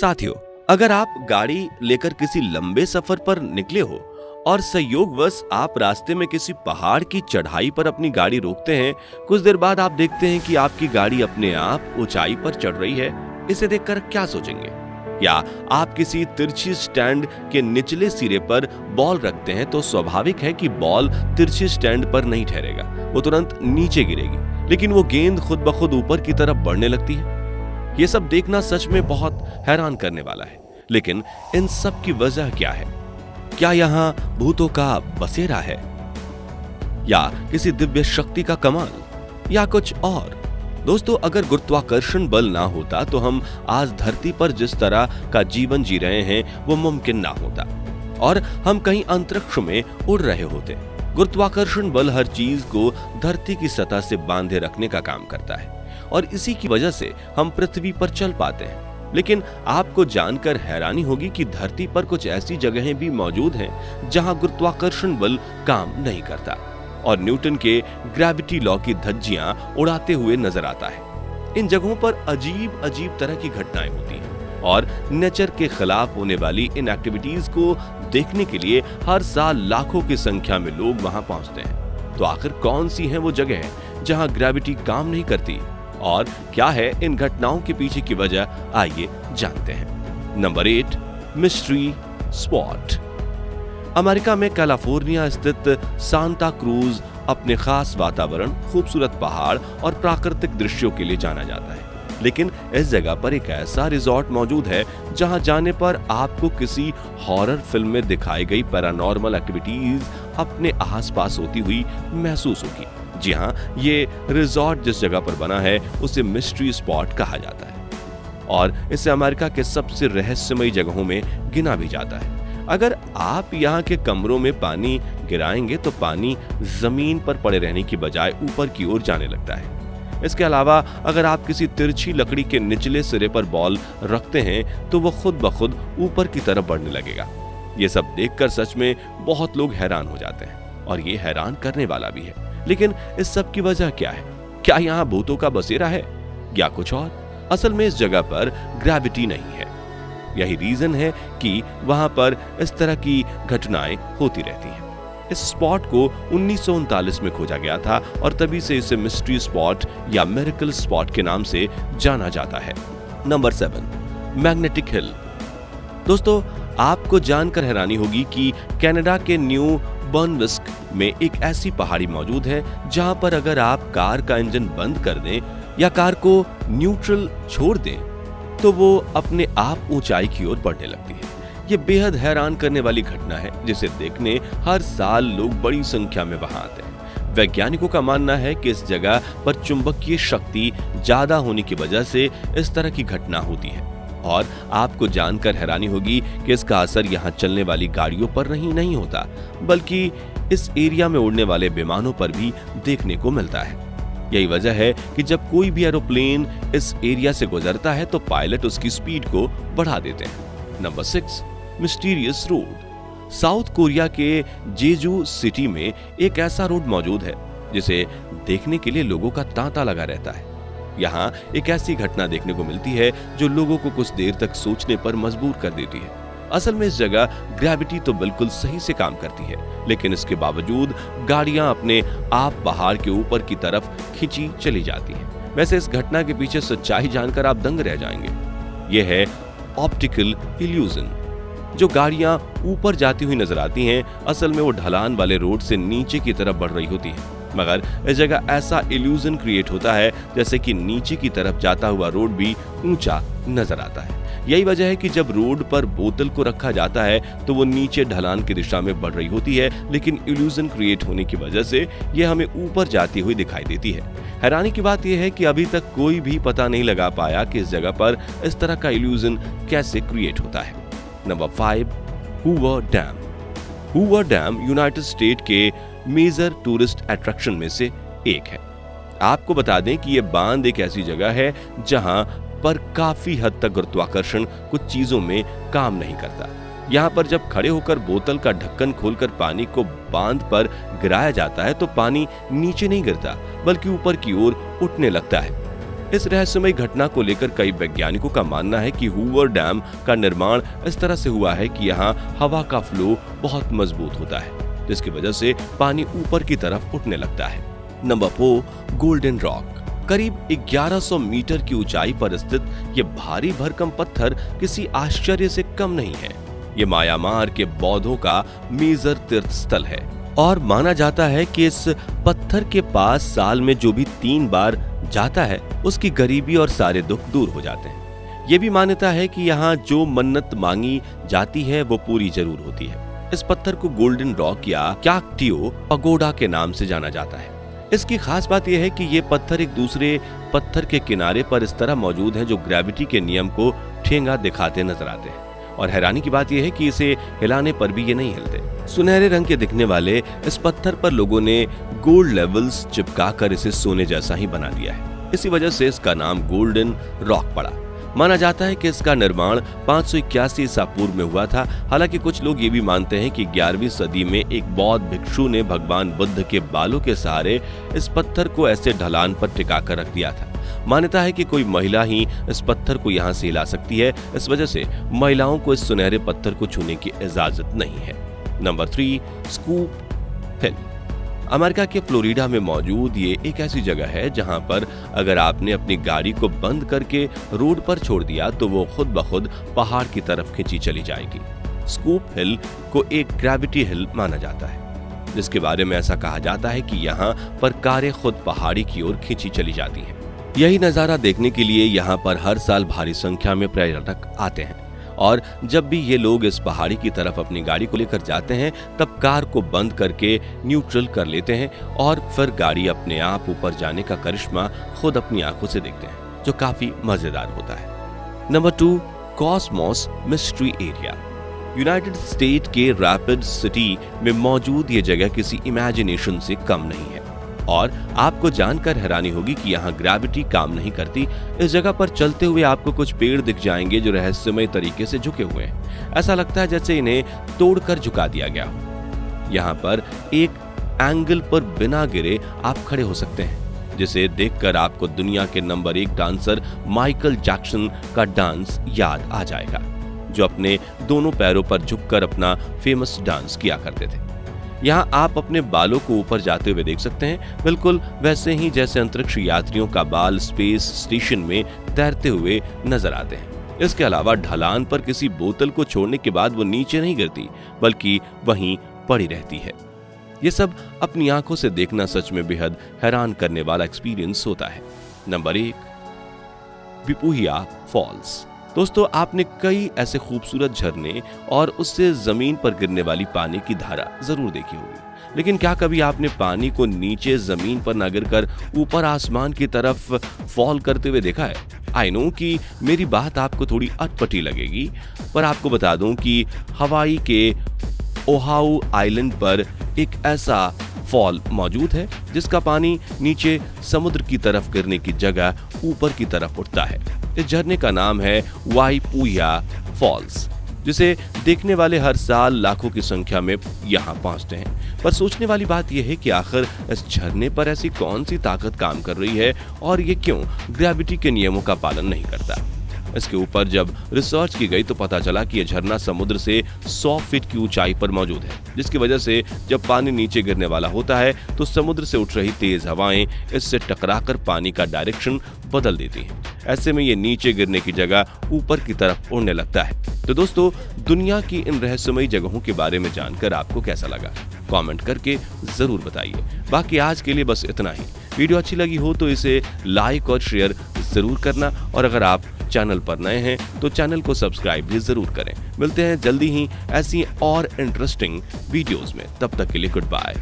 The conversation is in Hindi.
साथियों, अगर आप गाड़ी लेकर किसी लंबे सफर पर निकले हो और संयोगवश आप रास्ते में किसी पहाड़ की चढ़ाई पर अपनी गाड़ी रोकते हैं, कुछ देर बाद आप देखते हैं कि आपकी गाड़ी अपने आप ऊंचाई पर चढ़ रही है। इसे देखकर क्या सोचेंगे? या आप किसी तिरछी स्टैंड के निचले सिरे पर बॉल रखते हैं तो स्वाभाविक है कि बॉल तिरछी स्टैंड पर नहीं ठहरेगा, वो तुरंत नीचे गिरेगी, लेकिन वो गेंद खुद ब खुद ऊपर की तरफ बढ़ने लगती है। ये सब देखना सच में बहुत हैरान करने वाला है, लेकिन इन सब की वजह क्या है? क्या यहाँ भूतों का बसेरा है, या किसी दिव्य शक्ति का कमाल, या कुछ और? दोस्तों, अगर गुरुत्वाकर्षण बल ना होता तो हम आज धरती पर जिस तरह का जीवन जी रहे हैं वो मुमकिन ना होता और हम कहीं अंतरिक्ष में उड़ रहे होते। गुरुत्वाकर्षण बल हर चीज को धरती की सतह से बांधे रखने का काम करता है और इसी की वजह से हम पृथ्वी पर चल पाते हैं। लेकिन आपको जानकर हैरानी होगी कि धरती पर कुछ ऐसी जगहें भी मौजूद हैं जहां गुरुत्वाकर्षण बल काम नहीं करता और न्यूटन के ग्रेविटी लॉ की धज्जियां उड़ाते हुए नजर आता है। इन जगहों पर अजीब अजीब तरह की घटनाएं होती हैं और नेचर के खिलाफ होने वाली इन एक्टिविटीज को देखने के लिए हर साल लाखों की संख्या में लोग वहां पहुंचते हैं। तो आखिर कौन सी है वो जगह जहां ग्रेविटी काम नहीं करती और क्या है इन घटनाओं के पीछे की वजह? आइए जानते हैं। Number 8, mystery spot. अमेरिका में कैलिफोर्निया स्थित सांता क्रूज अपने खास वातावरण, खूबसूरत पहाड़ और प्राकृतिक दृश्यों के लिए जाना जाता है। लेकिन इस जगह पर एक ऐसा रिजॉर्ट मौजूद है जहां जाने पर आपको किसी हॉरर फिल्म में दिखाई गई पैरानॉर्मल एक्टिविटीज अपने आसपास होती हुई महसूस होगी। जी हाँ, ये रिजॉर्ट जिस जगह पर बना है उसे मिस्ट्री स्पॉट कहा जाता है और इसे अमेरिका के सबसे रहस्यमयी जगहों में गिना भी जाता है। अगर आप यहाँ के कमरों में पानी गिराएंगे तो पानी जमीन पर पड़े रहने की बजाय ऊपर की ओर जाने लगता है। इसके अलावा अगर आप किसी तिरछी लकड़ी के निचले सिरे पर बॉल रखते हैं तो वो खुद ब खुद ऊपर की तरफ बढ़ने लगेगा। ये सब देखकर सच में बहुत लोग हैरान हो जाते हैं और ये हैरान करने वाला भी है। लेकिन इस सब की वजह क्या है? क्या यहाँ भूतों का बसेरा है या कुछ और? असल में इस जगह पर ग्रेविटी नहीं है। यही रीजन है कि वहां पर इस तरह की घटनाएं होती रहती हैं। इस स्पॉट को 1939 में खोजा गया था और तभी से इसे मिस्ट्री स्पॉट या मिरेकल स्पॉट के नाम से जाना जाता है। Number 7, magnetic hill. दोस्तों, आपको जानकर हैरानी होगी कि कनाडा के न्यू बर्नविस्क में एक ऐसी पहाड़ी मौजूद है जहां पर अगर आप कार का इंजन बंद कर दें या कार को न्यूट्रल छोड़ दें तो वो अपने आप ऊंचाई की ओर बढ़ने लगती है। ये बेहद हैरान करने वाली घटना है जिसे देखने हर साल लोग बड़ी संख्या में वहां आते हैं। वैज्ञानिकों का मानना है कि इस जगह पर चुंबकीय शक्ति ज्यादा होने की वजह से इस तरह की घटना होती है और आपको जानकर हैरानी होगी कि इसका असर यहाँ चलने वाली गाड़ियों पर नहीं होता, बल्कि इस एरिया में उड़ने वाले विमानों पर भी देखने को मिलता है। यही वजह है कि जब कोई भी एरोप्लेन इस एरिया से गुजरता है तो पायलट उसकी स्पीड को बढ़ा देते हैं। Number 6, mysterious road. South Korea के जेजू सिटी में एक ऐसा रोड मौजूद है जिसे देखने के लिए लोगों का तांता लगा रहता है। यहाँ एक ऐसी घटना देखने को मिलती है जो लोगों को कुछ देर तक सोचने पर मजबूर कर देती है। असल में इस जगह ग्रेविटी तो बिल्कुल सही से काम करती है, लेकिन इसके बावजूद गाड़ियां अपने आप पहाड़ के ऊपर की तरफ खींची चली जाती हैं। वैसे इस घटना के पीछे सच्चाई जानकर आप दंग रह जाएंगे। यह है ऑप्टिकल इल्यूजन। जो गाड़ियां ऊपर जाती हुई नजर आती हैं, असल में वो ढलान वाले रोड से नीचे की तरफ बढ़ रही होती हैं, मगर इस जगह ऐसा इल्यूजन क्रिएट होता है जैसे कि नीचे की तरफ जाता हुआ रोड भी ऊंचा नजर आता है। यही वजह है कि जब रोड पर बोतल को रखा जाता है तो वो नीचे ढलान की दिशा में बढ़ रही होती है, लेकिन इल्यूजन क्रिएट होने की वजह से यह हमें ऊपर जाती हुई दिखाई देती है। हैरानी की बात यह है कि अभी तक कोई भी पता नहीं लगा पाया कि इस जगह पर इस तरह का इल्यूजन कैसे क्रिएट होता है। Number 5, Hoover dam. Hoover dam United state के मेजर टूरिस्ट अट्रैक्शन में से एक है। आपको बता दें कि यह बांध एक ऐसी जगह है जहां पर काफी हद तक गुरुत्वाकर्षण कुछ चीजों में काम नहीं करता। यहाँ पर जब खड़े होकर बोतल का ढक्कन खोलकर पानी को बांध पर गिराया जाता है तो पानी नीचे नहीं गिरता बल्कि ऊपर की ओर उठने लगता है। इस रहस्यमयी घटना को लेकर कई वैज्ञानिकों का मानना है कि हूवर डैम का निर्माण इस तरह से हुआ है कि यहाँ हवा का फ्लो बहुत मजबूत होता है, जिसकी वजह से पानी ऊपर की तरफ उठने लगता है। Number 4, golden rock. करीब 1100 मीटर की ऊंचाई पर स्थित ये भारी भरकम पत्थर किसी आश्चर्य से कम नहीं है। ये म्यांमार के बौद्धों का मेजर तीर्थ स्थल है और माना जाता है कि इस पत्थर के पास साल में जो भी 3 बार जाता है उसकी गरीबी और सारे दुख दूर हो जाते हैं। ये भी मान्यता है कि यहाँ जो मन्नत मांगी जाती है वो पूरी जरूर होती है। इस पत्थर को गोल्डन रॉक या क्याकटियो पगोडा के नाम से जाना जाता है। इसकी खास बात यह है कि ये पत्थर एक दूसरे पत्थर के किनारे पर इस तरह मौजूद हैं जो ग्रेविटी के नियम को ठेंगा दिखाते नजर आते हैं। और हैरानी की बात यह है कि इसे हिलाने पर भी ये नहीं हिलते। सुनहरे रंग के दिखने वाले इस पत्थर पर लोगों ने गोल्ड लेवल्स चिपकाकर इसे सोने जैसा ही बना दिया है। इसी वजह से इसका नाम गोल्डन रॉक पड़ा। माना जाता है कि इसका निर्माण 581 ईसा पूर्व में हुआ था। हालांकि कुछ लोग ये भी मानते हैं कि 11वीं सदी में एक बौद्ध भिक्षु ने भगवान बुद्ध के बालों के सहारे इस पत्थर को ऐसे ढलान पर टिकाकर रख दिया था। मान्यता है कि कोई महिला ही इस पत्थर को यहाँ से हिला सकती है, इस वजह से महिलाओं को इस सुनहरे पत्थर को छूने की इजाजत नहीं है। नंबर 3, स्कूप हिल। अमेरिका के फ्लोरिडा में मौजूद ये एक ऐसी जगह है जहां पर अगर आपने अपनी गाड़ी को बंद करके रोड पर छोड़ दिया तो वो खुद ब खुद पहाड़ की तरफ खींची चली जाएगी। स्कूप हिल को एक ग्रेविटी हिल माना जाता है, जिसके बारे में ऐसा कहा जाता है कि यहाँ पर कारें खुद पहाड़ी की ओर खींची चली जाती हैं। यही नजारा देखने के लिए यहाँ पर हर साल भारी संख्या में पर्यटक आते हैं और जब भी ये लोग इस पहाड़ी की तरफ अपनी गाड़ी को लेकर जाते हैं तब कार को बंद करके न्यूट्रल कर लेते हैं और फिर गाड़ी अपने आप ऊपर जाने का करिश्मा खुद अपनी आंखों से देखते हैं, जो काफी मजेदार होता है। Number 2, Cosmos mystery area. United state के रैपिड सिटी में मौजूद ये जगह किसी इमेजिनेशन से कम नहीं है और आपको जानकर हैरानी होगी कि यहाँ ग्रेविटी काम नहीं करती। इस जगह पर चलते हुए आपको कुछ पेड़ दिख जाएंगे जो रहस्यमय तरीके से झुके हुए हैं। ऐसा लगता है जैसे इन्हें तोड़कर झुका दिया गया हो। यहाँ पर एक एंगल पर बिना गिरे आप खड़े हो सकते हैं, जिसे देखकर आपको दुनिया के नंबर 1 डांसर माइकल जैक्सन का डांस याद आ जाएगा, जो अपने दोनों पैरों पर झुककर अपना फेमस डांस किया करते थे। यहाँ आप अपने बालों को ऊपर जाते हुए देख सकते हैं, बिल्कुल वैसे ही जैसे अंतरिक्ष यात्रियों का बाल स्पेस स्टेशन में तैरते हुए नजर आते हैं। इसके अलावा ढलान पर किसी बोतल को छोड़ने के बाद वो नीचे नहीं गिरती, बल्कि वहीं पड़ी रहती है। ये सब अपनी आंखों से देखना सच में बेहद हैरान करने वाला एक्सपीरियंस होता है। नंबर 1, विपुहिया फॉल्स। दोस्तों, आपने कई ऐसे खूबसूरत झरने और उससे जमीन पर गिरने वाली पानी की धारा जरूर देखी होगी, लेकिन क्या कभी आपने पानी को नीचे जमीन पर न गिरकर ऊपर आसमान की तरफ फॉल करते हुए देखा है? आई नो कि मेरी बात आपको थोड़ी अटपटी लगेगी, पर आपको बता दूं कि हवाई के ओहाउ आइलैंड पर एक ऐसा फॉल मौजूद है जिसका पानी नीचे समुद्र की तरफ गिरने की जगह ऊपर की तरफ उठता है। इस झरने का नाम है वाइपुया फॉल्स, जिसे देखने वाले हर साल लाखों की संख्या में यहाँ पहुंचते हैं। पर सोचने वाली बात यह है कि आखिर इस झरने पर ऐसी कौन सी ताकत काम कर रही है और ये क्यों ग्रेविटी के नियमों का पालन नहीं करता। इसके ऊपर जब रिसर्च की गई तो पता चला कि यह झरना समुद्र से 100 फीट की ऊंचाई पर मौजूद है, जिसकी वजह से जब पानी नीचे गिरने वाला होता है तो समुद्र से उठ रही तेज हवाएं इससे टकराकर पानी का डायरेक्शन बदल देती हैं। ऐसे में ये नीचे गिरने की जगह ऊपर की तरफ उड़ने लगता है। तो दोस्तों, दुनिया की इन रहस्यमयी जगहों के बारे में जानकर आपको कैसा लगा? कमेंट करके जरूर बताइए। बाकी आज के लिए बस इतना ही। वीडियो अच्छी लगी हो तो इसे लाइक और शेयर जरूर करना, और अगर आप चैनल पर नए हैं तो चैनल को सब्सक्राइब भी जरूर करें। मिलते हैं जल्दी ही ऐसी और इंटरेस्टिंग वीडियोस में, तब तक के लिए गुड बाय।